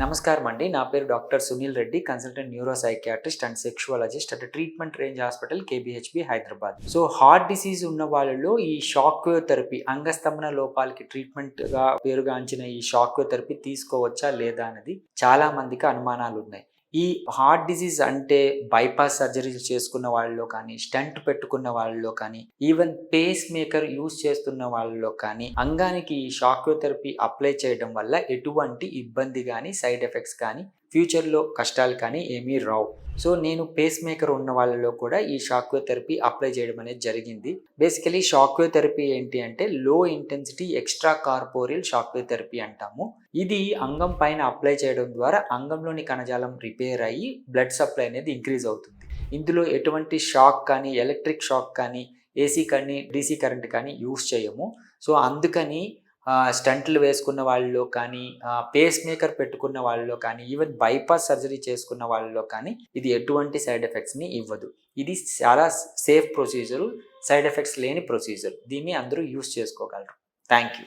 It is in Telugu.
నమస్కారం అండి. నా పేరు doctor Sunil Reddy, consultant neuro psychiatrist and sexologist at treatment range hospital KBHB Hyderabad. So heart disease ఉన్న వాళ్ళలో ఈ షాక్ వేవ్ థెరపీ, అంగస్తంభన లోపాలకి ట్రీట్మెంట్‌గా పేరుగాంచిన ఈ షాక్ వేవ్ థెరపీ తీసుకోవచ్చా లేదా అన్నది చాలా మందికి అనుమానాలు ఉన్నాయి. ఈ హార్ట్ డిసీజ్ అంటే బైపాస్ సర్జరీలు చేసుకున్న వాళ్ళలో కానీ, స్టంట్ పెట్టుకున్న వాళ్ళలో కానీ, ఈవెన్ పేస్ మేకర్ యూజ్ చేస్తున్న వాళ్ళలో కానీ అంగానికి ఈ షాక్ వేవ్ థెరపీ అప్లై చేయడం వల్ల ఎటువంటి ఇబ్బంది కానీ, సైడ్ ఎఫెక్ట్స్ కానీ, ఫ్యూచర్‌లో కష్టాలు కానీ ఏమీ రావు. సో నేను పేస్ మేకర్ ఉన్న వాళ్ళలో కూడా ఈ షాక్ వేవ్ థెరపీ అప్లై చేయడం అనేది జరిగింది. బేసికలీ షాక్ వేవ్ థెరపీ ఏంటి అంటే లో intensity extra corporeal shock wave therapy అంటాము. ఇది అంగం పైన అప్లై చేయడం ద్వారా అంగంలోని కణజాలం రిపేర్ అయ్యి బ్లడ్ సప్లై అనేది ఇంక్రీజ్ అవుతుంది. ఇందులో ఎటువంటి షాక్ కానీ, ఎలక్ట్రిక్ షాక్ కానీ, ఏసీ కానీ, డీసీ కరెంట్ కానీ యూస్ చేయము. సో అందుకని స్టంట్లు వేసుకున్న వాళ్ళలో కానీ, పేస్ మేకర్ పెట్టుకున్న వాళ్ళలో కానీ, ఈవెన్ బైపాస్ సర్జరీ చేసుకున్న వాళ్ళలో కానీ ఇది ఎటువంటి సైడ్ ఎఫెక్ట్స్ని ఇవ్వదు. ఇది చాలా సేఫ్ ప్రొసీజరు, సైడ్ ఎఫెక్ట్స్ లేని ప్రొసీజర్. దీన్ని అందరూ యూస్ చేసుకోగలరు. Thank you.